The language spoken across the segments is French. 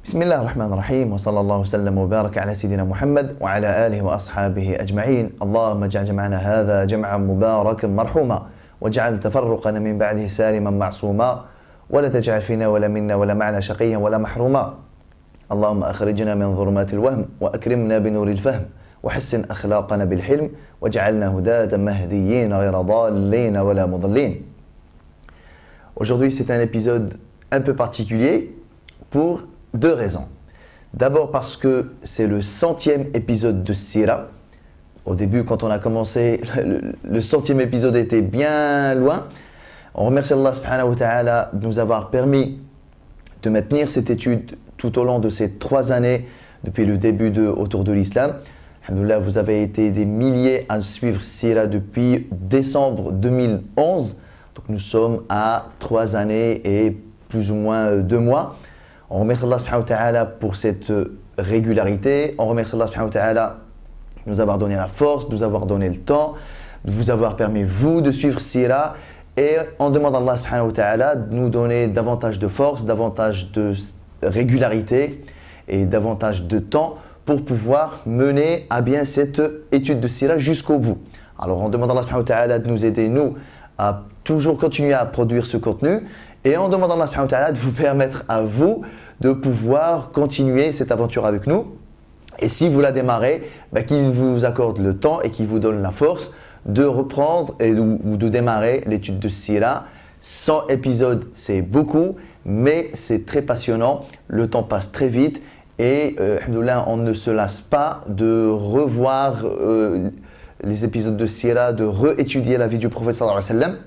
بسم الله الرحمن الرحيم وصلى الله وسلم وبارك على سيدنا محمد وعلى آله وأصحابه أجمعين. اللهم اجعل جمعنا هذا جمعا مباركا مرحوما واجعل تفرقنا من بعده سالما معصوما ولا تجعل فينا ولا منا ولا معنا شقيا ولا محروما. اللهم أخرجنا من ظلمات الوهم وأكرمنا بنور الفهم وحسن أخلاقنا بالحلم واجعلنا هداة مهديين غير ضالين ولا مضلين. Aujourd'hui, c'est un épisode un peu particulier pour deux raisons. D'abord parce que c'est le 100e épisode de Sira. Au début, quand on a commencé, le 100e épisode était bien loin. On remercie Allah subhanahu wa ta'ala de nous avoir permis de maintenir cette étude tout au long de ces 3 années depuis le début autour de l'islam. Alhamdoulilah, vous avez été des milliers à suivre Sira depuis décembre 2011. Donc nous sommes à 3 années et plus ou moins 2 mois. On remercie Allah subhanahu wa ta'ala pour cette régularité. On remercie Allah subhanahu wa ta'ala de nous avoir donné la force, de nous avoir donné le temps, de vous avoir permis vous de suivre Sira. Et on demande à Allah subhanahu wa ta'ala de nous donner davantage de force, davantage de régularité et davantage de temps pour pouvoir mener à bien cette étude de Sira jusqu'au bout. Alors on demande à Allah subhanahu wa ta'ala de nous aider, nous, à toujours continuer à produire ce contenu. Et on demande à Allah subhanahu wa ta'ala de vous permettre à vous de pouvoir continuer cette aventure avec nous. Et si vous la démarrez, qu'il vous accorde le temps et qu'il vous donne la force de reprendre ou de démarrer l'étude de Sira. 100 épisodes, c'est beaucoup, mais c'est très passionnant. Le temps passe très vite et alhamdoulilah, on ne se lasse pas de revoir les épisodes de Sira, de réétudier la vie du prophète sallallahu alayhi wa sallam,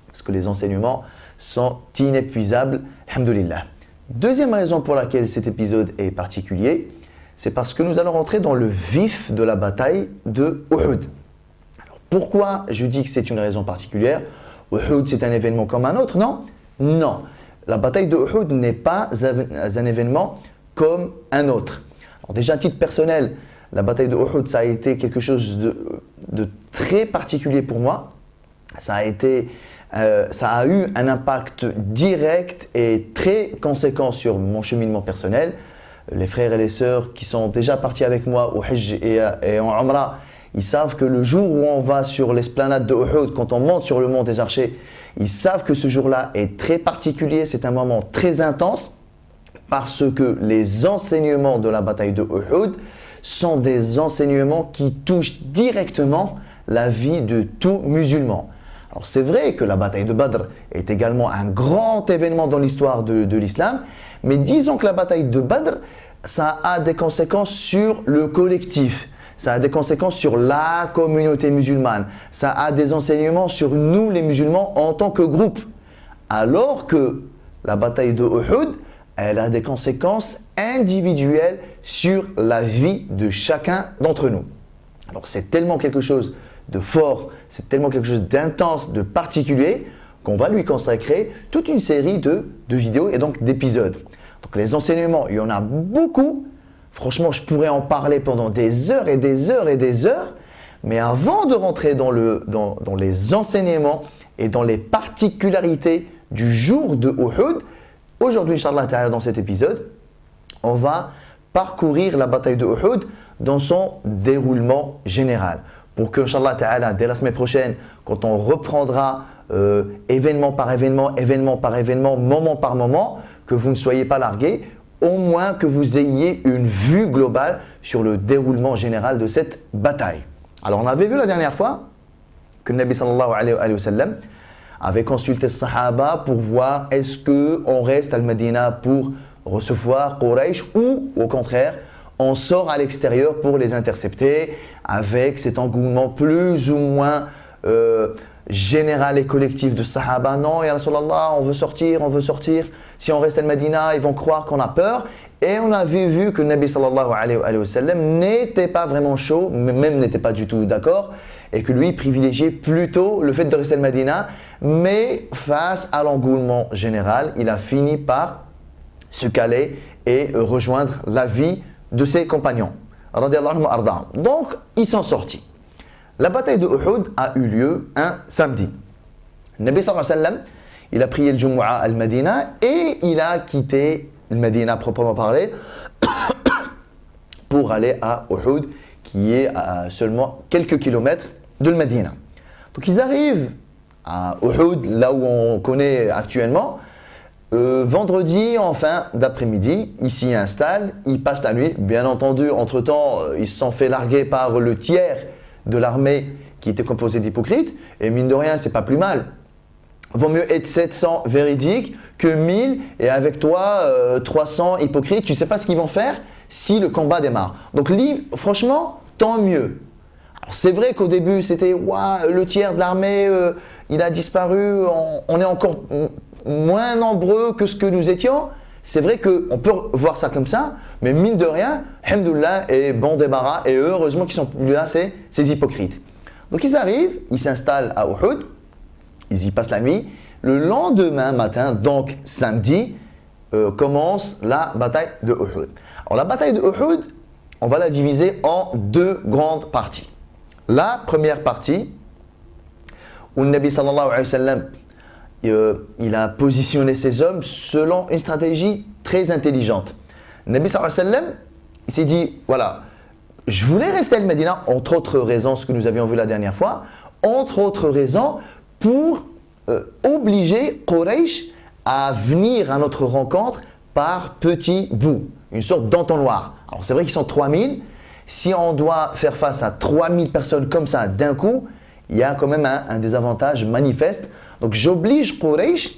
parce que les enseignements sont inépuisables, alhamdoulilah. Deuxième raison pour laquelle cet épisode est particulier, c'est parce que nous allons rentrer dans le vif de la bataille de Uhud. Alors pourquoi je dis que c'est une raison particulière? Uhud, c'est un événement comme un autre, non? Non. La bataille de Uhud n'est pas un événement comme un autre. Alors déjà, à titre personnel, la bataille de Uhud, ça a été quelque chose de très particulier pour moi. Ça a eu un impact direct et très conséquent sur mon cheminement personnel. Les frères et les sœurs qui sont déjà partis avec moi au Hajj et en Umrah, ils savent que le jour où on va sur l'esplanade de Uhud, quand on monte sur le mont des Archers, ils savent que ce jour-là est très particulier, c'est un moment très intense parce que les enseignements de la bataille de Uhud sont des enseignements qui touchent directement la vie de tout musulman. Alors c'est vrai que la bataille de Badr est également un grand événement dans l'histoire de l'islam, mais disons que la bataille de Badr, ça a des conséquences sur le collectif, ça a des conséquences sur la communauté musulmane, ça a des enseignements sur nous les musulmans en tant que groupe. Alors que la bataille de Uhud, elle a des conséquences individuelles sur la vie de chacun d'entre nous. Alors c'est tellement quelque chose de fort, c'est tellement quelque chose d'intense, de particulier, qu'on va lui consacrer toute une série de vidéos et donc d'épisodes. Donc les enseignements, il y en a beaucoup. Franchement, je pourrais en parler pendant des heures et des heures et des heures. Mais avant de rentrer dans les enseignements et dans les particularités du jour de Uhud, aujourd'hui, Inch'Allah Ta'ala, dans cet épisode, on va parcourir la bataille de Uhud dans son déroulement général. Pour que, Inch'Allah Ta'ala, dès la semaine prochaine, quand on reprendra événement par événement, événement par événement, moment par moment, que vous ne soyez pas largués, au moins que vous ayez une vue globale sur le déroulement général de cette bataille. Alors, on avait vu la dernière fois que le Nabi sallallahu alayhi wa sallam avait consulté les Sahaba pour voir est-ce qu'on reste à Al-Madina pour recevoir Quraysh ou au contraire, on sort à l'extérieur pour les intercepter avec cet engouement plus ou moins général et collectif de Sahaba. Non, ya Rasulallah, on veut sortir, on veut sortir. Si on reste à Medina, ils vont croire qu'on a peur. Et on avait vu que le Nabi sallallahu alayhi wa sallam n'était pas vraiment chaud, même n'était pas du tout d'accord, et que lui privilégiait plutôt le fait de rester à Medina. Mais face à l'engouement général, il a fini par se caler et rejoindre la vie de ses compagnons. Donc, ils sont sortis. La bataille de Uhud a eu lieu un samedi. Le Nabi sallallahu alayhi wa sallam, il a prié le Jumu'ah al-Madina et il a quitté le Médina proprement parlé, pour aller à Uhud, qui est à seulement quelques kilomètres de le Médina. Donc ils arrivent à Uhud, là où on connaît actuellement, vendredi en fin d'après-midi, ils s'y installent, ils passent la nuit. Bien entendu, entre-temps, ils se sont fait larguer par le tiers de l'armée qui était composée d'hypocrites. Et mine de rien, c'est pas plus mal. Vaut mieux être 700 véridiques que 1000 et avec toi 300 hypocrites. Tu ne sais pas ce qu'ils vont faire si le combat démarre. Donc franchement, tant mieux. C'est vrai qu'au début, c'était le tiers de l'armée, il a disparu, on est encore moins nombreux que ce que nous étions. C'est vrai qu'on peut voir ça comme ça, mais mine de rien, alhamdoulilah, et bon débarras, et heureusement qu'ils sont plus là, ces hypocrites. Donc ils arrivent, ils s'installent à Uhud, ils y passent la nuit. Le lendemain matin, donc samedi, commence la bataille de Uhud. Alors la bataille de Uhud, on va la diviser en deux grandes parties. La première partie, où le Nabi sallallahu alayhi wa sallam, il a positionné ses hommes selon une stratégie très intelligente. Le Nabi sallallahu alayhi wa sallam, il s'est dit, voilà, je voulais rester à Médina, entre autres raisons, ce que nous avions vu la dernière fois, entre autres raisons, pour obliger Quraysh à venir à notre rencontre par petits bouts, une sorte d'entonnoir. Alors c'est vrai qu'ils sont 3000, si on doit faire face à 3000 personnes comme ça d'un coup, il y a quand même un désavantage manifeste. Donc j'oblige Quraysh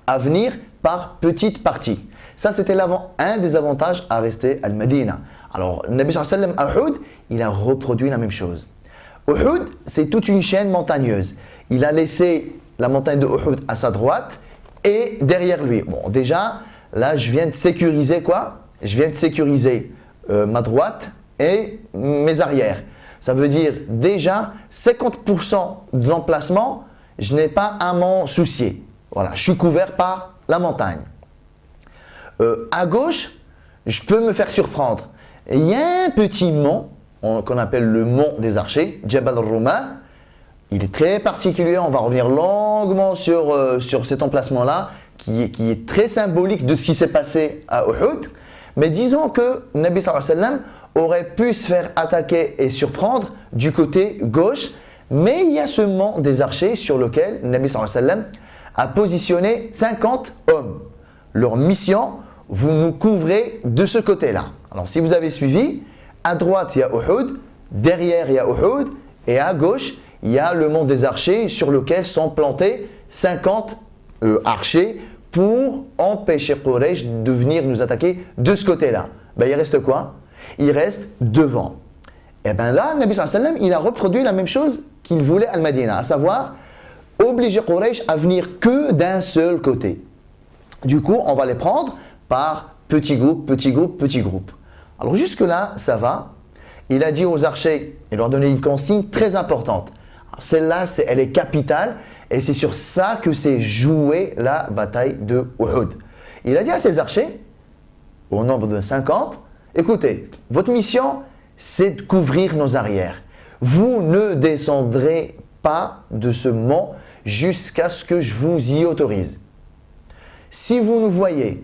à venir par petites parties. Ça c'était un des avantages à rester à Médina. Alors le Nabi sallallahu alayhi wa sallam à Uhud, il a reproduit la même chose. Uhud, c'est toute une chaîne montagneuse. Il a laissé la montagne de Uhud à sa droite et derrière lui. Bon, déjà, là, je viens de sécuriser quoi? Je viens de sécuriser ma droite et mes arrières. Ça veut dire déjà 50% de l'emplacement, je n'ai pas à m'en soucier. Voilà, je suis couvert par la montagne. À gauche, je peux me faire surprendre. Et il y a un petit mont qu'on appelle le mont des archers, Jabal al-Ruma. Il est très particulier, on va revenir longuement sur cet emplacement-là qui est très symbolique de ce qui s'est passé à Uhud. Mais disons que Nabi sallallahu alayhi wa sallam aurait pu se faire attaquer et surprendre du côté gauche, mais il y a ce mont des archers sur lequel Nabi sallallahu alayhi wa sallam a positionné 50 hommes. Leur mission, vous nous couvrez de ce côté-là. Alors si vous avez suivi, à droite il y a Uhud, derrière il y a Uhud et à gauche il y a le mont des archers sur lequel sont plantés 50 archers pour empêcher Quraysh de venir nous attaquer de ce côté-là. Ben, il reste quoi? Il reste devant. Et bien là, le Nabi sallallahu alayhi wa sallam, il a reproduit la même chose qu'il voulait à Médina, à savoir obliger Quraysh à venir que d'un seul côté. Du coup, on va les prendre par petits groupes, petits groupes, petits groupes. Alors jusque-là, ça va. Il a dit aux archers, il leur a donné une consigne très importante. Celle-là, elle est capitale et c'est sur ça que s'est jouée la bataille de Uhud. Il a dit à ses archers, au nombre de 50, écoutez, votre mission, c'est de couvrir nos arrières. Vous ne descendrez pas de ce mont jusqu'à ce que je vous y autorise. Si vous nous voyez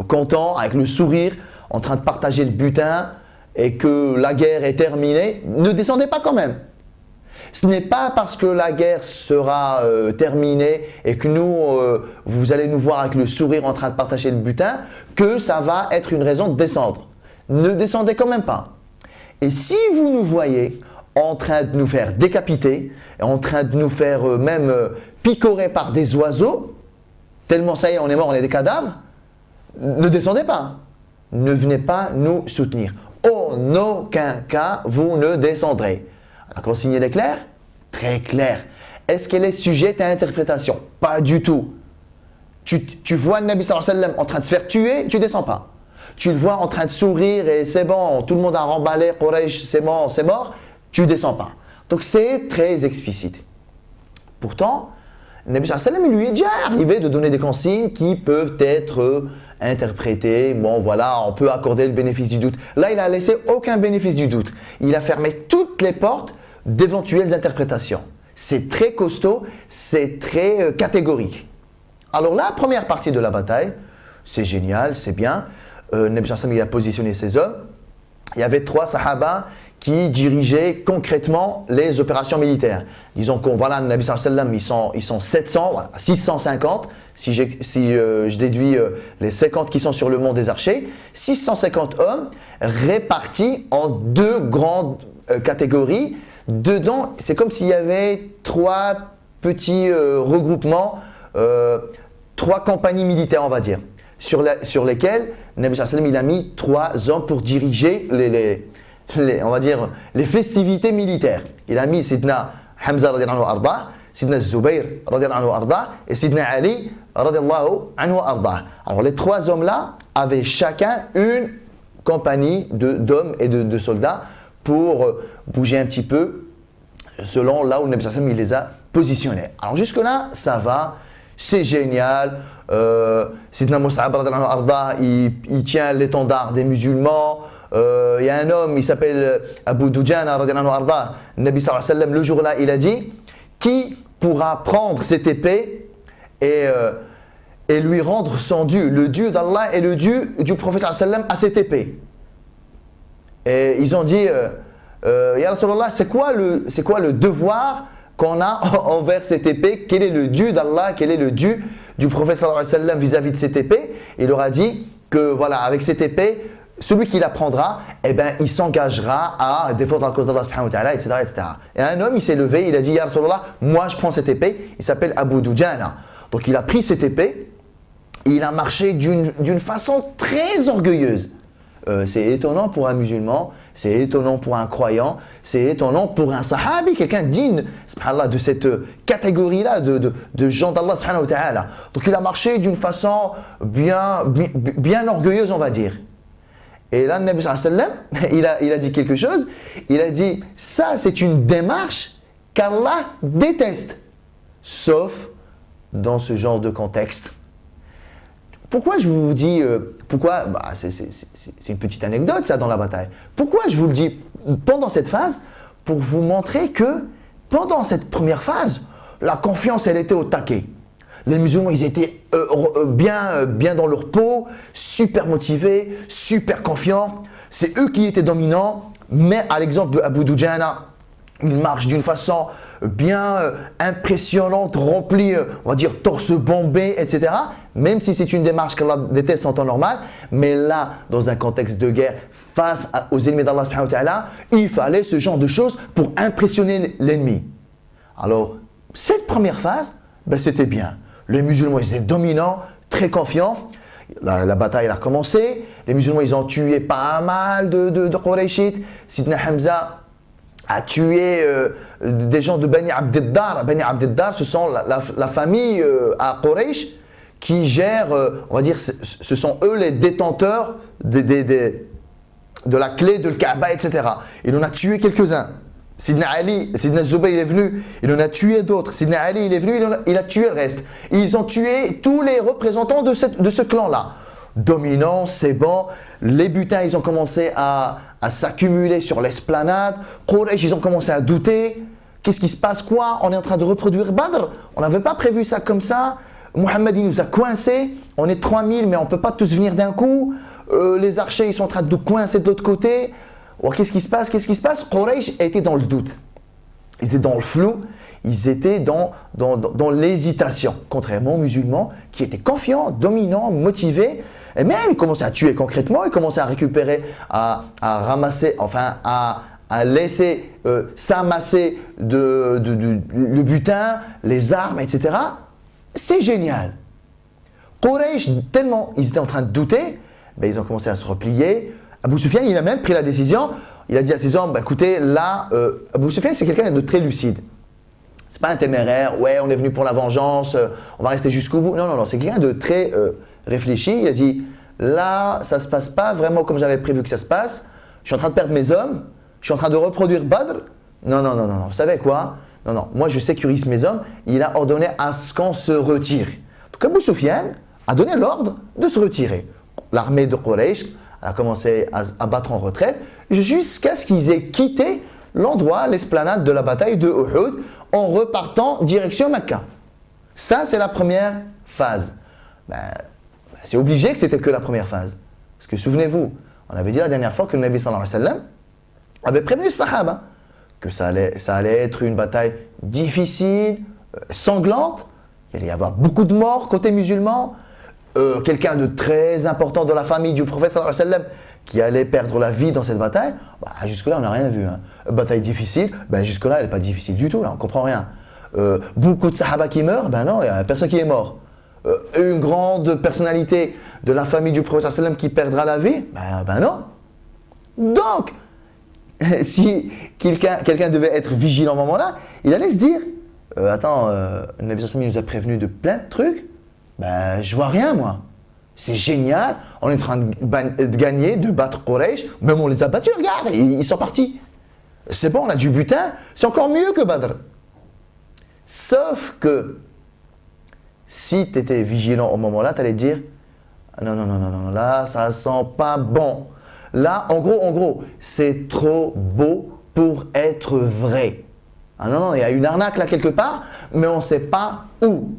contents, avec le sourire, en train de partager le butin et que la guerre est terminée, ne descendez pas quand même. Ce n'est pas parce que la guerre sera terminée et que vous allez nous voir avec le sourire en train de partager le butin que ça va être une raison de descendre. Ne descendez quand même pas. Et si vous nous voyez en train de nous faire décapiter, en train de nous faire même picorer par des oiseaux, tellement ça y est, on est mort, on est des cadavres, ne descendez pas. Ne venez pas nous soutenir. En aucun cas, vous ne descendrez. La consigne est claire? Très claire. Est-ce qu'elle est sujette à interprétation? Pas du tout. Tu vois le Nabi sallallahu alayhi wa sallam en train de se faire tuer, tu ne descends pas. Tu le vois en train de sourire et c'est bon, tout le monde a remballé, Quraysh, c'est bon, c'est mort, tu ne descends pas. Donc c'est très explicite. Pourtant, le Nabi sallallahu alayhi wa sallam, lui est déjà arrivé de donner des consignes qui peuvent être interprétées. Bon voilà, on peut accorder le bénéfice du doute. Là, il n'a laissé aucun bénéfice du doute. Il a fermé toutes les portes d'éventuelles interprétations. C'est très costaud, c'est très catégorique. Alors la première partie de la bataille, c'est génial, c'est bien. Nabi sallam, il a positionné ses hommes. Il y avait 3 sahaba qui dirigeaient concrètement les opérations militaires. Disons qu'on voilà, Nabi sallam, ils sont 700, voilà, 650. Si je déduis les 50 qui sont sur le mont des archers, 650 hommes répartis en 2 grandes catégories. Dedans, c'est comme s'il y avait 3 petits regroupements, 3 compagnies militaires, on va dire, sur lesquelles Nabi sallam, il a mis 3 hommes pour diriger on va dire, les festivités militaires. Il a mis Sidna Hamza radiallahu arda, Sidna Zubayr radiallahu arda et Sidna Ali radiallahu anhu arda. Alors les 3 hommes-là avaient chacun une compagnie d'hommes et de soldats pour bouger un petit peu selon là où Nabi sallam il les a positionnés. Alors jusque-là, ça va, c'est génial. Sidna Mus'ab radiallahu arda, il tient l'étendard des musulmans. Il y a un homme, il s'appelle Abu Dujana radiallahu arda. Nabi sallallahu alayhi wa sallam, le jour-là, il a dit: qui pourra prendre cette épée et lui rendre son dû, le dû d'Allah et le dû du prophète sallallahu alayhi wa sallam à cette épée. Et ils ont dit: Ya Rasulallah, c'est quoi le devoir qu'on a envers cette épée? Quel est le dû d'Allah? Quel est le dû du prophète sallallahu alayhi wa sallam vis-à-vis de cette épée? Il leur a dit que voilà, avec cette épée, celui qui la prendra, eh ben, il s'engagera à défendre la cause d'Allah subhanahu wa ta'ala, etc., etc. Et un homme, il s'est levé, il a dit: Ya Rasulallah, moi je prends cette épée. Il s'appelle Abu Dujana. Donc il a pris cette épée et il a marché d'une façon très orgueilleuse. C'est étonnant pour un musulman, c'est étonnant pour un croyant, c'est étonnant pour un sahabi, quelqu'un digne, subhanallah, de cette catégorie-là de gens d'Allah subhanahu wa ta'ala. Donc il a marché d'une façon bien orgueilleuse, on va dire. Et là, le Nabi sallallahu alayhi wa sallam, il a dit quelque chose. Il a dit: ça, c'est une démarche qu'Allah déteste, sauf dans ce genre de contexte. Pourquoi je vous dis, c'est une petite anecdote ça dans la bataille. Pourquoi je vous le dis pendant cette phase? Pour vous montrer que pendant cette première phase, la confiance, elle était au taquet. Les musulmans, ils étaient bien dans leur peau, super motivés, super confiants. C'est eux qui étaient dominants, mais à l'exemple de Abu Dujana, il marche d'une façon bien impressionnante, remplie, on va dire torse bombé, etc. Même si c'est une démarche qu'Allah déteste en temps normal, mais là, dans un contexte de guerre, face aux ennemis d'Allah subhanahu wa ta'ala, il fallait ce genre de choses pour impressionner l'ennemi. Alors, cette première phase, ben, c'était bien. Les musulmans, ils étaient dominants, très confiants. La bataille a commencé. Les musulmans, ils ont tué pas mal de Qurayshites. Sidna Hamza a tué des gens de Bani Abdiddar. Bani Abdiddar, ce sont la famille à Quraysh qui gère, on va dire, ce sont eux les détenteurs de la clé de Kaaba, etc. Il en a tué quelques-uns. Sidna Ali, Sidna Zubayr, il est venu, il en a tué d'autres. Sidna Ali, il est venu, il a tué le reste. Ils ont tué tous les représentants de ce clan-là. Dominant, c'est bon. Les butins, ils ont commencé à s'accumuler sur l'esplanade. Quraysh, ils ont commencé à douter. Qu'est-ce qui se passe, quoi? On est en train de reproduire Badr. On n'avait pas prévu ça comme ça. Mohammed, il nous a coincés. On est 3000, mais on ne peut pas tous venir d'un coup. Les archers, ils sont en train de nous coincer de l'autre côté. Oh, qu'est-ce qui se passe? Qu'est-ce qui se passe? Quraysh était dans le doute. Ils étaient dans le flou. Ils étaient dans l'hésitation. Contrairement aux musulmans qui étaient confiants, dominants, motivés. Et même, ils commençaient à tuer concrètement. Ils commençaient à récupérer, à ramasser, enfin, à laisser s'amasser le butin, les armes, etc. C'est génial. Quraysh, tellement ils étaient en train de douter, ben, ils ont commencé à se replier. Abu Sufyan, il a même pris la décision. Il a dit à ses hommes: bah, écoutez, là, Abu Sufyan, c'est quelqu'un de très lucide. C'est pas un téméraire. Ouais, on est venu pour la vengeance. On va rester jusqu'au bout. Non, non, non. C'est quelqu'un de très réfléchi. Il a dit: là, ça se passe pas vraiment comme j'avais prévu que ça se passe. Je suis en train de perdre mes hommes. Je suis en train de reproduire Badr. Non, non, non, non. Vous savez quoi? Non, non. Moi, je sécurise mes hommes. Il a ordonné à ce qu'on se retire. Donc, Abu Sufyan a donné l'ordre de se retirer. L'armée de Quraysh a commencé à battre en retraite jusqu'à ce qu'ils aient quitté l'endroit, l'esplanade de la bataille de Uhud en repartant direction Mecca. Ça, c'est la première phase. c'est obligé que c'était que la première phase. Parce que souvenez-vous, on avait dit la dernière fois que le Nabi sallallahu alayhi wa sallam avait prévenu les Sahaba que ça allait être une bataille difficile, sanglante. Il allait y avoir beaucoup de morts côté musulman. Quelqu'un de très important de la famille du prophète sallallahu alayhi wa sallam qui allait perdre la vie dans cette bataille. Jusque-là, on n'a rien vu. Hein. Bataille difficile, jusque-là, elle n'est pas difficile du tout. Là, on ne comprend rien. Beaucoup de Sahaba qui meurent, non, il n'y a personne qui est mort. Une grande personnalité de la famille du prophète sallallahu alayhi wa sallam qui perdra la vie, non. Donc, si quelqu'un devait être vigilant à ce moment-là, il allait se dire attends, le Nabi sallallahu alayhi wa sallam nous a prévenu de plein de trucs, je vois rien moi. C'est génial, on est en train de gagner, de battre Quraysh, même on les a battus, regarde, ils sont partis. C'est bon, on a du butin, c'est encore mieux que Badr. Sauf que si tu étais vigilant au moment-là, tu allais dire non, là ça sent pas bon. Là, en gros, c'est trop beau pour être vrai. Non, il y a une arnaque là quelque part, mais on ne sait pas où.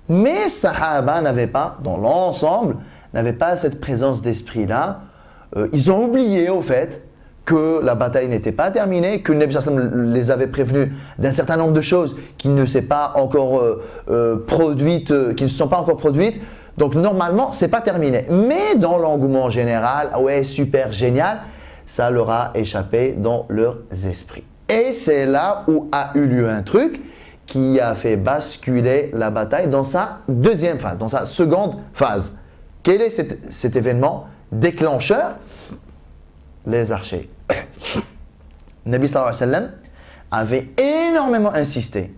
Mais Sahaba n'avaient pas, dans l'ensemble, n'avaient pas cette présence d'esprit-là. Ils ont oublié au fait que la bataille n'était pas terminée, que le Nabi sallallahu alayhi wa sallam les avait prévenus d'un certain nombre de choses qui ne s'est pas encore produites, qui ne se sont pas encore produites. Donc normalement, c'est pas terminé. Mais dans l'engouement général, ouais, super génial, ça leur a échappé dans leurs esprits. Et c'est là où a eu lieu un truc qui a fait basculer la bataille dans sa deuxième phase, dans sa seconde phase. Quel est cet événement déclencheur? Les archers. Nabi sallallahu alayhi wa sallam avait énormément insisté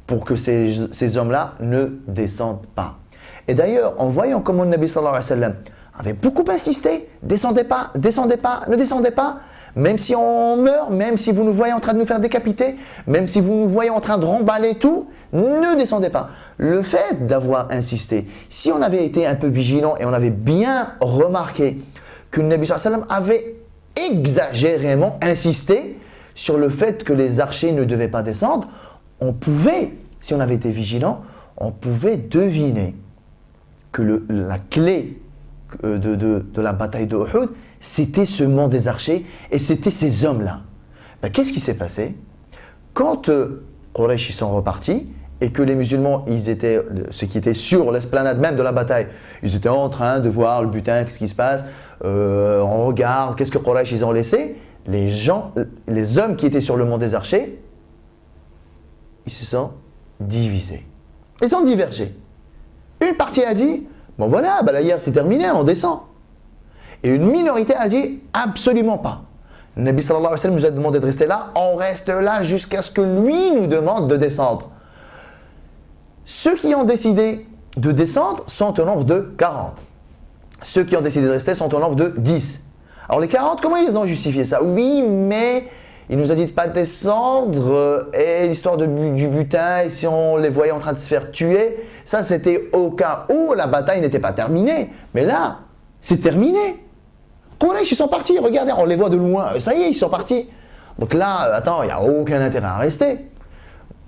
pour que ces hommes-là ne descendent pas. Et d'ailleurs, en voyant comment le Nabi sallallahu alayhi wa sallam avait beaucoup insisté, descendez pas, ne descendez pas, même si on meurt, même si vous nous voyez en train de nous faire décapiter, même si vous nous voyez en train de remballer tout, ne descendez pas. Le fait d'avoir insisté, si on avait été un peu vigilant et on avait bien remarqué que le Nabi sallallahu alayhi wa sallam avait exagérément insisté sur le fait que les archers ne devaient pas descendre, on pouvait, si on avait été vigilant, on pouvait deviner que la clé de la bataille de Uhud, c'était ce mont des archers et c'était ces hommes-là. Qu'est-ce qui s'est passé? Quand Quraysh sont repartis et que les musulmans, ceux qui étaient sur l'esplanade même de la bataille, ils étaient en train de voir le butin, qu'est-ce qui se passe, on regarde, qu'est-ce que Quraysh ils ont laissé. Les hommes qui étaient sur le mont des archers, ils se sont divisés. Ils ont divergé. Une partie a dit, bon voilà, la guerre c'est terminé, on descend. Et une minorité a dit, absolument pas. Le Nabi sallallahu alayhi wa sallam nous a demandé de rester là, on reste là jusqu'à ce que lui nous demande de descendre. Ceux qui ont décidé de descendre sont au nombre de 40. Ceux qui ont décidé de rester sont au nombre de 10. Alors les 40, comment ils ont justifié ça? Oui, mais il nous a dit de ne pas descendre et l'histoire du butin, et si on les voyait en train de se faire tuer, ça c'était au cas où la bataille n'était pas terminée. Mais là, c'est terminé. Quraysh, ils sont partis, regardez, on les voit de loin, ça y est, ils sont partis. Donc là, attends, il n'y a aucun intérêt à rester.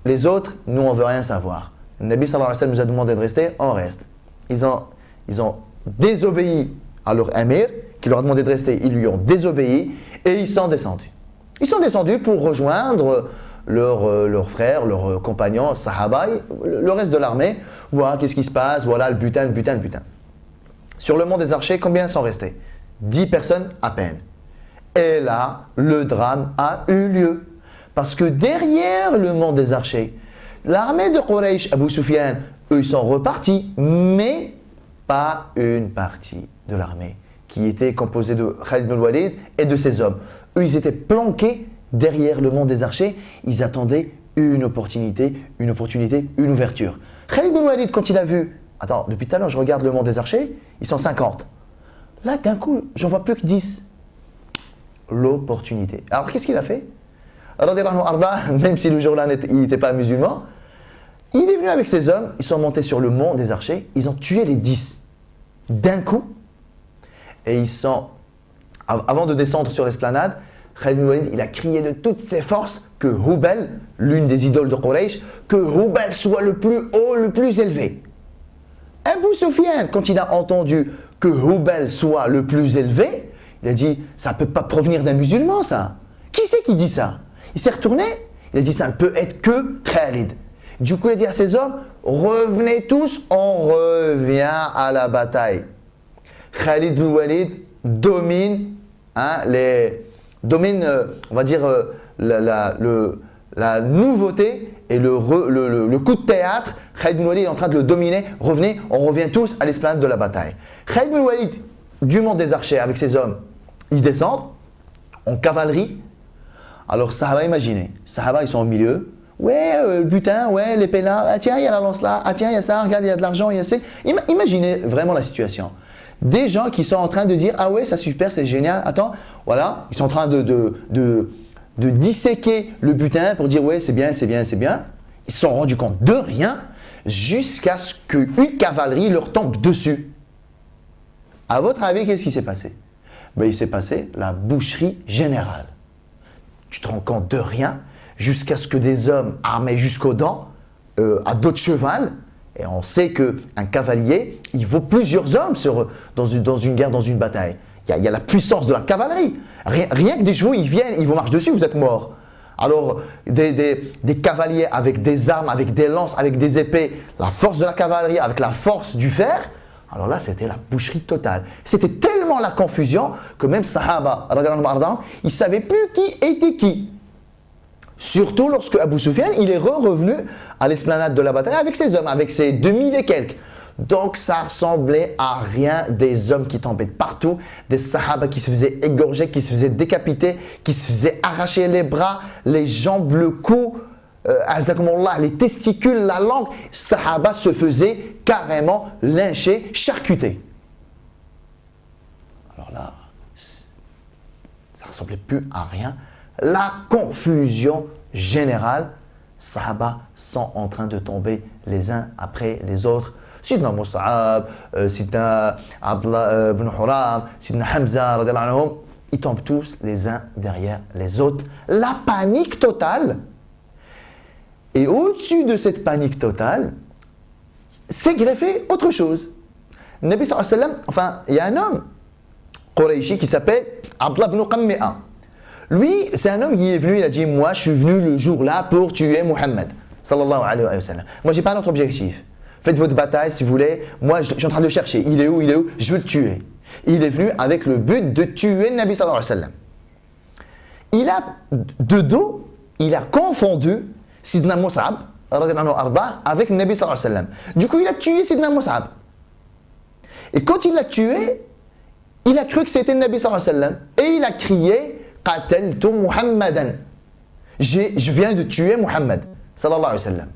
Les autres, nous, on ne veut rien savoir. Le Nabi sallallahu alayhi wa sallam nous a demandé de rester, on reste. Ils ont désobéi à leur émir, qui leur a demandé de rester, ils lui ont désobéi et ils sont descendus. Ils sont descendus pour rejoindre leurs frères, leurs compagnons, sahaba, le reste de l'armée. Voilà, qu'est-ce qui se passe, voilà le butin. Sur le mont des archers, combien sont restés? 10 personnes à peine. Et là, le drame a eu lieu. Parce que derrière le mont des archers, l'armée de Quraysh, Abu Sufyan, eux, ils sont repartis, mais pas une partie de l'armée qui était composée de Khalid ibn Walid et de ses hommes. Eux, ils étaient planqués derrière le mont des archers. Ils attendaient une opportunité, une ouverture. Khalid ibn Walid, quand il a vu, attends, depuis tout à l'heure, je regarde le mont des archers, ils sont 50. Là, d'un coup, j'en vois plus que 10. L'opportunité. Alors, qu'est-ce qu'il a fait? Même si le jour-là, il n'était pas musulman, il est venu avec ses hommes, ils sont montés sur le mont des archers, ils ont tué les 10 d'un coup. Et ils sont, avant de descendre sur l'esplanade, Khalid ibn Walid, il a crié de toutes ses forces que Hubal, l'une des idoles de Quraysh, que Hubal soit le plus haut, le plus élevé. Abu Abu Sufyan, quand il a entendu que Hubal soit le plus élevé, il a dit, ça ne peut pas provenir d'un musulman, ça. Qui c'est qui dit ça? Il s'est retourné, il a dit, ça ne peut être que Khalid. Du coup, il a dit à ses hommes, revenez tous, on revient à la bataille. Khalid bin Walid domine, on va dire, la nouveauté et le coup de théâtre. Khalid bin Walid est en train de le dominer. Revenez, on revient tous à l'esplanade de la bataille. Khalid bin Walid, du monde des archers avec ses hommes, ils descendent en cavalerie. Alors, Sahaba, imaginez, Sahaba, ils sont au milieu. Ouais, le butin, ouais, l'épée là, ah tiens, il y a la lance là, ah tiens, il y a ça, regarde, il y a de l'argent, il y a ça. Imaginez vraiment la situation. Des gens qui sont en train de dire, ah ouais, ça super, c'est génial, attends, voilà, ils sont en train de disséquer le butin pour dire, ouais, c'est bien, c'est bien, c'est bien. Ils se sont rendus compte de rien jusqu'à ce qu'une cavalerie leur tombe dessus. À votre avis, qu'est-ce qui s'est passé? Ben, il s'est passé la boucherie générale. Tu te rends compte de rien jusqu'à ce que des hommes armés jusqu'aux dents, à dos de cheval, et on sait qu'un cavalier, il vaut plusieurs hommes dans une guerre, dans une bataille. Il y a la puissance de la cavalerie. Rien que des chevaux, ils viennent, ils vous marchent dessus, vous êtes morts. Alors, des cavaliers avec des armes, avec des lances, avec des épées, la force de la cavalerie avec la force du fer, alors là, c'était la boucherie totale. C'était tellement la confusion que même Sahaba, ils ne savaient plus qui était qui. Surtout lorsque Abu Sufyan, il est revenu à l'esplanade de la bataille avec ses hommes, avec ses 2000 et quelques. Donc ça ressemblait à rien, des hommes qui tombaient de partout, des Sahaba qui se faisaient égorger, qui se faisaient décapiter, qui se faisaient arracher les bras, les jambes, le cou, les testicules, la langue. Sahaba se faisaient carrément lyncher, charcuter. Alors là, ça ressemblait plus à rien. La confusion générale, Sahaba sont en train de tomber les uns après les autres. Sidna Mus'ab, Sidna Abdullah ibn Huram, Sidna Hamza, ils tombent tous les uns derrière les autres. La panique totale. Et au-dessus de cette panique totale, s'est greffé autre chose. Le Nabi sallallahu alayhi wa sallam, enfin, il y a un homme, Qurayshi, qui s'appelle Abdullah ibn Qammi'a. Lui, c'est un homme qui est venu, il a dit, moi je suis venu le jour-là pour tuer Muhammad, sallallahu alayhi wa sallam. Moi, je n'ai pas un autre objectif. Faites votre bataille si vous voulez. Moi, je suis en train de le chercher. Il est où? Il est où? Je veux le tuer. Il est venu avec le but de tuer le Nabi sallallahu alayhi wa sallam. Il a, de dos, il a confondu Sidna Mus'ab, avec le Nabi sallallahu alayhi wa sallam. Du coup, il a tué Sidna Mus'ab. Et quand il l'a tué, il a cru que c'était le Nabi sallallahu alayhi wa sallam. Et il a crié, Qataltu Muhammadan. Je viens de tuer Muhammad, sallallahu alayhi wa sallam.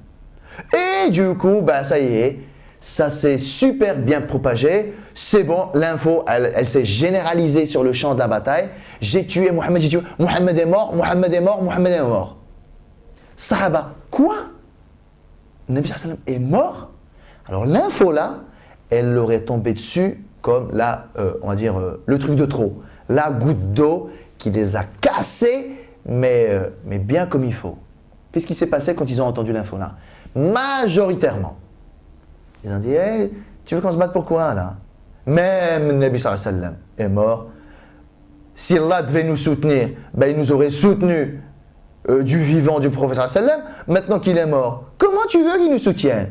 Et du coup, bah, ça y est, ça s'est super bien propagé. C'est bon, l'info, elle s'est généralisée sur le champ de la bataille. J'ai tué Muhammad, j'ai tué. Muhammad est mort, Muhammad est mort, Muhammad est mort. Sahaba, quoi? Le Nabi sallallahu alayhi wa sallam est mort? Alors l'info là, elle leur est tombée dessus comme on va dire, le truc de trop. La goutte d'eau qui les a cassés, mais bien comme il faut. Qu'est-ce qui s'est passé quand ils ont entendu l'info là? Majoritairement, ils ont dit, hey, tu veux qu'on se batte pour quoi là? Même le Nabi sallallahu alayhi wa sallam est mort. Si Allah devait nous soutenir, ben, il nous aurait soutenu du vivant du prophète sallallahu alayhi wa sallam. Maintenant qu'il est mort, comment tu veux qu'il nous soutienne?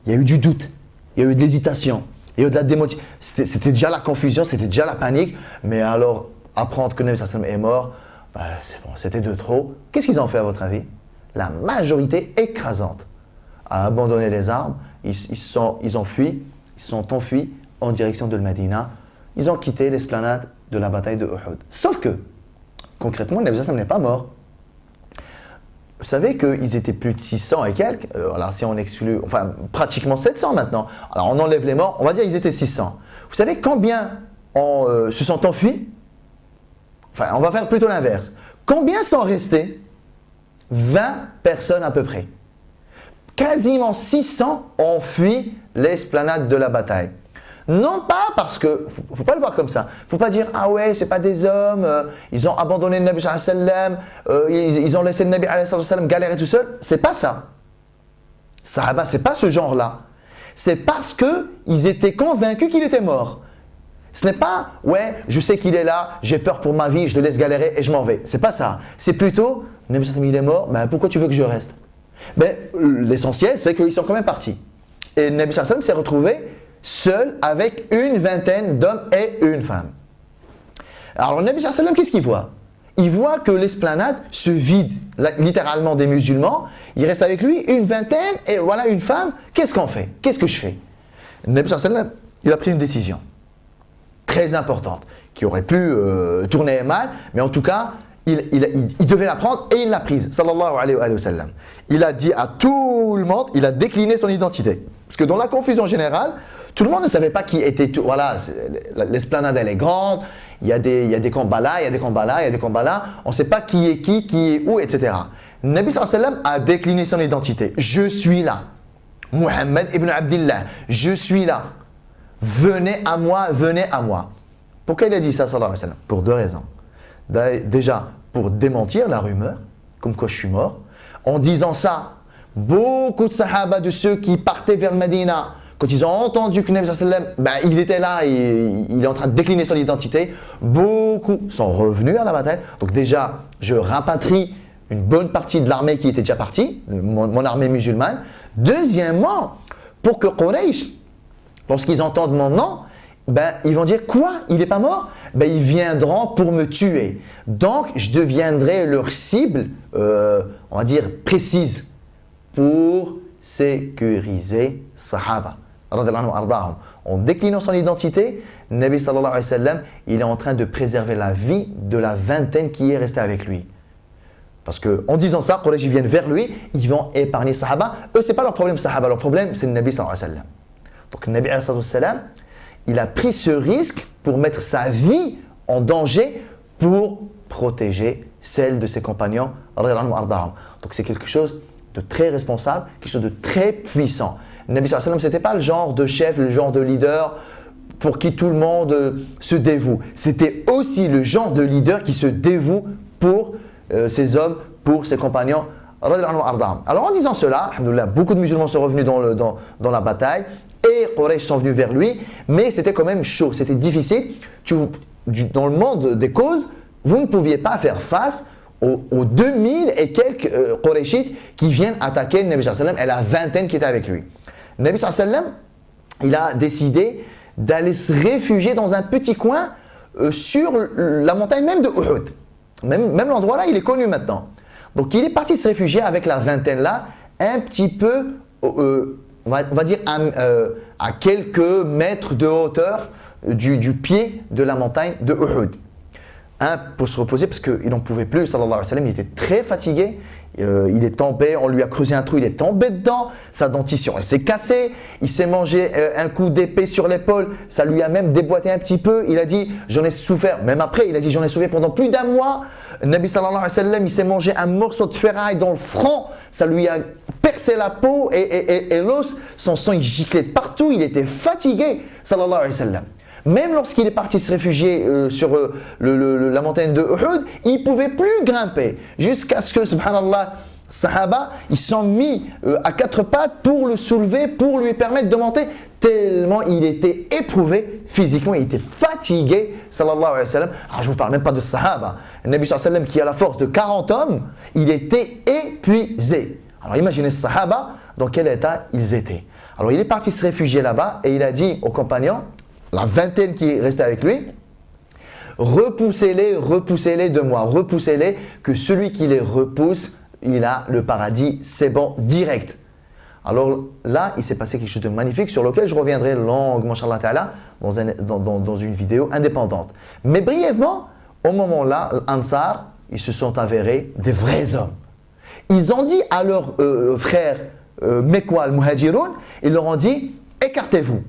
Il y a eu du doute, il y a eu de l'hésitation, il y a eu de la démotivation. C'était déjà la confusion, c'était déjà la panique. Mais alors, apprendre que le Nabi sallallahu alayhi wa sallam est mort, ben, c'est bon, c'était de trop. Qu'est-ce qu'ils ont fait à votre avis? La majorité écrasante a abandonné les armes, ils ont fui, ils sont enfuis en direction de Medina. Ils ont quitté l'esplanade de la bataille de Uhud. Sauf que, concrètement, le Nabi sallallahu alayhi wa sallam n'est pas mort. Vous savez qu'ils étaient plus de 600 et quelques, alors si on exclut, enfin pratiquement 700 maintenant. Alors on enlève les morts, on va dire qu'ils étaient 600. Vous savez combien se sont enfuis? Enfin, on va faire plutôt l'inverse. Combien sont restés? 20 personnes à peu près. Quasiment 600 ont fui l'esplanade de la bataille. Non pas parce que, faut pas le voir comme ça. Faut pas dire, ah ouais, c'est pas des hommes, ils ont abandonné le Nabi sallallahu alayhi wa sallam, ils ont laissé le Nabi sallallahu alayhi wa sallam galérer tout seul. C'est pas ça. Sahaba, c'est pas ce genre-là. c'est parce qu'ils étaient convaincus qu'il était mort. Ce n'est pas, ouais, je sais qu'il est là, j'ai peur pour ma vie, je le laisse galérer et je m'en vais. C'est pas ça. C'est plutôt, Nabi sallam il est mort, ben pourquoi tu veux que je reste? Ben, l'essentiel, c'est qu'ils sont quand même partis. Et Nabi sallam s'est retrouvé seul avec une vingtaine d'hommes et une femme. Alors Nabi sallam, qu'est-ce qu'il voit? Il voit que l'esplanade se vide littéralement des musulmans. Il reste avec lui une vingtaine et voilà une femme. Qu'est-ce qu'on fait? Qu'est-ce que je fais? Nabi sallam, il a pris une décision très importante, qui aurait pu tourner mal, mais en tout cas, il devait la prendre et il l'a prise, sallallahu alayhi wa sallam. Il a dit à tout le monde, il a décliné son identité. Parce que dans la confusion générale, tout le monde ne savait pas qui était tout. Voilà, l'esplanade elle est grande, il y a des combats là, il y a des combats là, il y a des combats là, on ne sait pas qui est où, etc. Nabi sallallahu alayhi wa sallam a décliné son identité. Je suis là. Muhammad ibn Abdillah, je suis là. Venez à moi, venez à moi. Pourquoi il a dit ça, sallallahu alayhi wa sallam? Pour deux raisons. Déjà, pour démentir la rumeur, comme quoi je suis mort. En disant ça, beaucoup de sahaba, de ceux qui partaient vers le Médina, quand ils ont entendu que Nabi sallallahu alayhi wa sallam, il était là, il est en train de décliner son identité, beaucoup sont revenus à la bataille. Donc déjà, je rapatrie une bonne partie de l'armée qui était déjà partie, mon armée musulmane. Deuxièmement, pour que Quraysh, lorsqu'ils entendent mon nom, ben, ils vont dire quoi? Il n'est pas mort? Ben, ils viendront pour me tuer. Donc, je deviendrai leur cible, on va dire, précise pour sécuriser Sahaba. En déclinant son identité, Nabi sallallahu alayhi wa sallam, il est en train de préserver la vie de la vingtaine qui est restée avec lui. Parce qu'en disant ça, Quraysh viennent vers lui, ils vont épargner Sahaba. Eux, ce n'est pas leur problème Sahaba, leur problème c'est le Nabi sallallahu alayhi wa sallam. Donc le Nabi sallallahu alayhi wa sallam, il a pris ce risque pour mettre sa vie en danger pour protéger celle de ses compagnons. Donc c'est quelque chose de très responsable, quelque chose de très puissant. Le Nabi sallallahu alayhi wa sallam, ce n'était pas le genre de chef, le genre de leader pour qui tout le monde se dévoue. C'était aussi le genre de leader qui se dévoue pour ses hommes, pour ses compagnons. Alors en disant cela, alhamdoulilah, beaucoup de musulmans sont revenus dans la bataille et Quraysh sont venus vers lui, mais c'était quand même chaud, c'était difficile. Dans le monde des causes, vous ne pouviez pas faire face aux 2000 et quelques Qurayshites qui viennent attaquer le Nabi sallallahu alayhi wa sallam et la vingtaine qui était avec lui. Le Nabi sallallahu alayhi wa sallam, il a décidé d'aller se réfugier dans un petit coin sur la montagne même de Uhud. Même l'endroit là, il est connu maintenant. Donc il est parti se réfugier avec la vingtaine là, un petit peu, on va dire à quelques mètres de hauteur du pied de la montagne de Uhud. Pour se reposer parce qu'il n'en pouvait plus, sallallahu alayhi wa sallam, il était très fatigué, il est tombé, on lui a creusé un trou, il est tombé dedans, sa dentition elle s'est cassée, il s'est mangé un coup d'épée sur l'épaule, ça lui a même déboîté un petit peu, il a dit j'en ai souffert, même après il a dit j'en ai souffert pendant plus d'un mois. Nabi sallallahu alayhi wa sallam, il s'est mangé un morceau de ferraille dans le front, ça lui a percé la peau et l'os, son sang il giclait de partout, il était fatigué, sallallahu alayhi wa sallam. Même lorsqu'il est parti se réfugier sur la montagne de Uhud, il ne pouvait plus grimper. Jusqu'à ce que, subhanallah, Sahaba, ils sont mis à quatre pattes pour le soulever, pour lui permettre de monter, tellement il était éprouvé physiquement, il était fatigué, sallallahu alayhi wa sallam. Alors je ne vous parle même pas de Sahaba. Le Nabi sallallahu alayhi wa sallam qui a la force de 40 hommes, il était épuisé. Alors imaginez Sahaba, dans quel état ils étaient. Alors il est parti se réfugier là-bas et il a dit aux compagnons, la vingtaine qui est restée avec lui, repoussez-les de moi, repoussez-les, que celui qui les repousse, il a le paradis, c'est bon, direct. Alors là, il s'est passé quelque chose de magnifique sur lequel je reviendrai longuement, Inch'Allah Ta'ala, dans une vidéo indépendante. Mais brièvement, au moment-là, l'Ansar, ils se sont avérés des vrais hommes. Ils ont dit à leurs frères Mekwa al-Muhajiroun, ils leur ont dit, écartez-vous.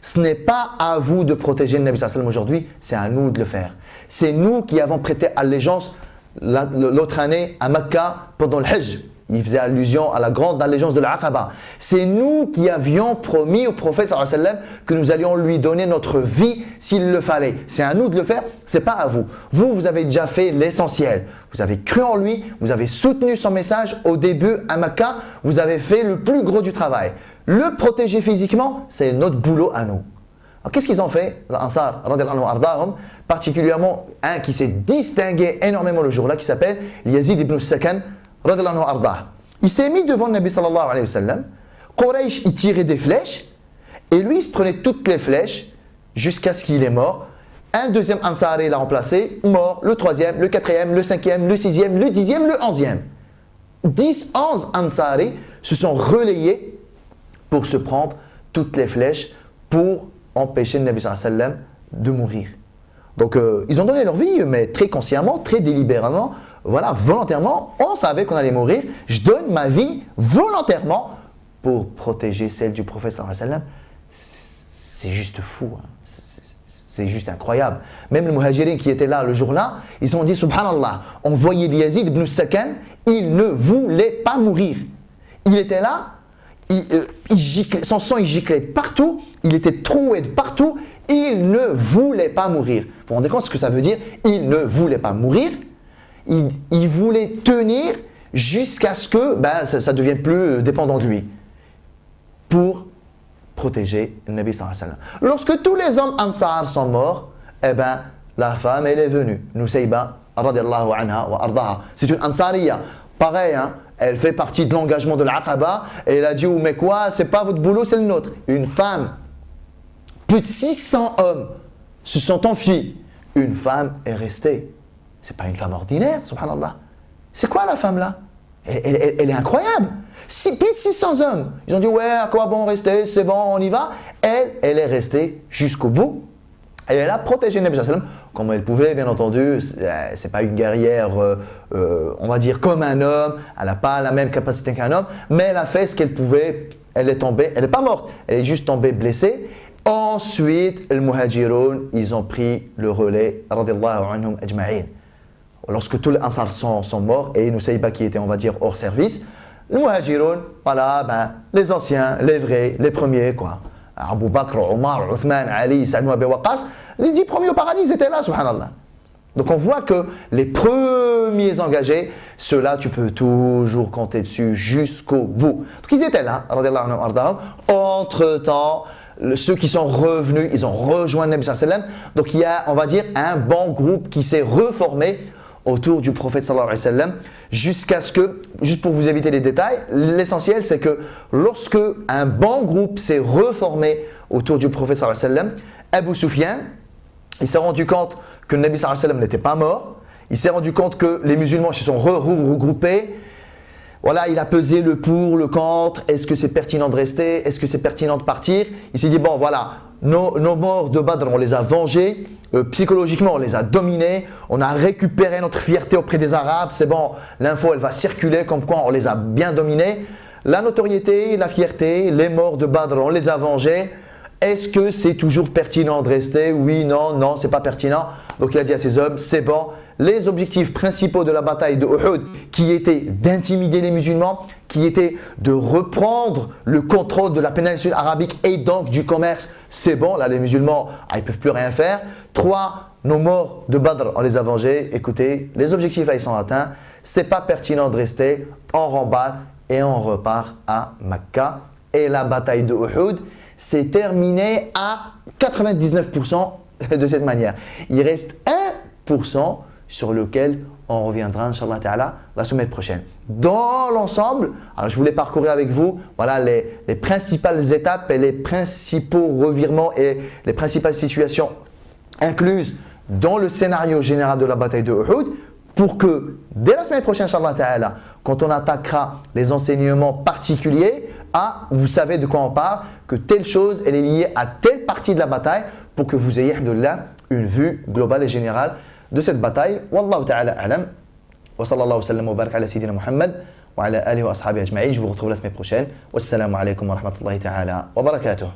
Ce n'est pas à vous de protéger le Nabi sallallahu alayhi wa sallam aujourd'hui, c'est à nous de le faire. C'est nous qui avons prêté allégeance l'autre année à Mecca pendant le Hajj. Il faisait allusion à la grande allégeance de l'Aqaba. C'est nous qui avions promis au prophète sallallahu alayhi wa sallam que nous allions lui donner notre vie s'il le fallait. C'est à nous de le faire, c'est pas à vous. Vous, vous avez déjà fait l'essentiel. Vous avez cru en lui, vous avez soutenu son message au début à Mecca, vous avez fait le plus gros du travail. Le protéger physiquement, c'est notre boulot à nous. Alors qu'est-ce qu'ils ont fait, l'Ansar, particulièrement un qui s'est distingué énormément le jour-là, qui s'appelle Yazid ibn Sakan, il s'est mis devant le Nabi sallallahu alayhi wa sallam. Quraysh, il tirait des flèches et lui, il se prenait toutes les flèches jusqu'à ce qu'il est mort. Un deuxième Ansari l'a remplacé, mort. Le troisième, le quatrième, le cinquième, le sixième, le dixième, le 11e. 10, 11 Ansari se sont relayés pour se prendre toutes les flèches pour empêcher le Nabi sallallahu alayhi wa sallam de mourir. Donc, ils ont donné leur vie, mais très consciemment, très délibérément, voilà, volontairement. On savait qu'on allait mourir. Je donne ma vie volontairement pour protéger celle du prophète sallallahu alayhi wa sallam. C'est juste fou, hein. C'est juste incroyable. Même les muhajirin qui étaient là le jour-là, ils ont dit subhanallah, on voyait Yazid ibn Sakan, il ne voulait pas mourir. Il était là, son sang il giclait partout, il était troué de partout, il ne voulait pas mourir. Vous vous rendez compte ce que ça veut dire? Il ne voulait pas mourir, il voulait tenir jusqu'à ce que ça ne devienne plus dépendant de lui pour protéger le Nabi sallallahu alayhi wa sallam. Lorsque tous les hommes Ansar sont morts, eh ben, la femme elle est venue, Nusayba radiyallahu anha wa ardaha. C'est une Ansariya, pareil, hein, elle fait partie de l'engagement de l'Aqaba et elle a dit oh, mais quoi, c'est pas votre boulot, c'est le nôtre. Une femme, plus de 600 hommes se sont enfuis, une femme est restée. C'est pas une femme ordinaire, subhanallah. C'est quoi la femme là? Elle est incroyable. Plus de 600 hommes. Ils ont dit ouais, à quoi bon rester, c'est bon, on y va. Elle est restée jusqu'au bout. Et elle a protégé le Nabi sallallahu alayhi wa sallam comme elle pouvait, bien entendu. C'est pas une guerrière, on va dire, comme un homme. Elle n'a pas la même capacité qu'un homme. Mais elle a fait ce qu'elle pouvait. Elle est tombée, elle n'est pas morte. Elle est juste tombée blessée. Ensuite, les muhajiroun, ils ont pris le relais. Radiyallahu anhum ajma'in. Lorsque tous les Ansar sont morts et Nusayba qui était, on va dire, hors service, les muhajiroun, voilà, les anciens, les vrais, les premiers, quoi. Abu Bakr, Omar, Uthman, Ali, Sa'd ibn Abi Waqqas, les 10 premiers au paradis, ils étaient là, subhanallah. Donc on voit que les premiers engagés, ceux-là, tu peux toujours compter dessus jusqu'au bout. Donc ils étaient là, radiyallahu anhum ardahum. Entre-temps, ceux qui sont revenus, ils ont rejoint le Nabi sallallahu alayhi wa sallam. Donc il y a, on va dire, un bon groupe qui s'est reformé autour du prophète sallallahu alayhi wa sallam, jusqu'à ce que, juste pour vous éviter les détails, l'essentiel c'est que lorsque un bon groupe s'est reformé autour du prophète sallallahu alayhi wa sallam, Abu Sufyan, il s'est rendu compte que le Nabi sallallahu alayhi wa sallam n'était pas mort, il s'est rendu compte que les musulmans se sont regroupés, voilà, il a pesé le pour, le contre, est-ce que c'est pertinent de rester, est-ce que c'est pertinent de partir? Il s'est dit bon voilà, nos morts de Badr, on les a vengés, psychologiquement on les a dominés, on a récupéré notre fierté auprès des Arabes, c'est bon, l'info elle va circuler comme quoi on les a bien dominés. La notoriété, la fierté, les morts de Badr, on les a vengés. Est-ce que c'est toujours pertinent de rester? Oui, non, c'est pas pertinent. Donc il a dit à ses hommes, c'est bon, les objectifs principaux de la bataille de Uhud, qui étaient d'intimider les musulmans, qui étaient de reprendre le contrôle de la péninsule arabique et donc du commerce, c'est bon, là les musulmans, ils ne peuvent plus rien faire. 3, nos morts de Badr, on les a vengés. Écoutez, les objectifs là, ils sont atteints. C'est pas pertinent de rester, on remballe et on repart à Mecca. Et la bataille de Uhud s'est terminée à 99% de cette manière. Il reste 1% sur lequel on reviendra, Inch'Allah Ta'ala, la semaine prochaine. Dans l'ensemble, alors je voulais parcourir avec vous voilà, les principales étapes et les principaux revirements et les principales situations incluses dans le scénario général de la bataille de Uhud pour que dès la semaine prochaine, Inch'Allah Ta'ala, quand on attaquera les enseignements particuliers, vous savez de quoi on parle, que telle chose elle est liée à telle partie de la bataille pour que vous ayez de là une vue globale et générale de cette bataille. Wallahu ta'ala a'lam. Wa sallallahu wa sallam wa barak ala sayyidina Muhammad wa ala alihi wa ashabihi ajma'in. Je vous retrouve la semaine prochaine. Wassalamu alaikum wa rahmatullahi ta'ala wa barakatuh.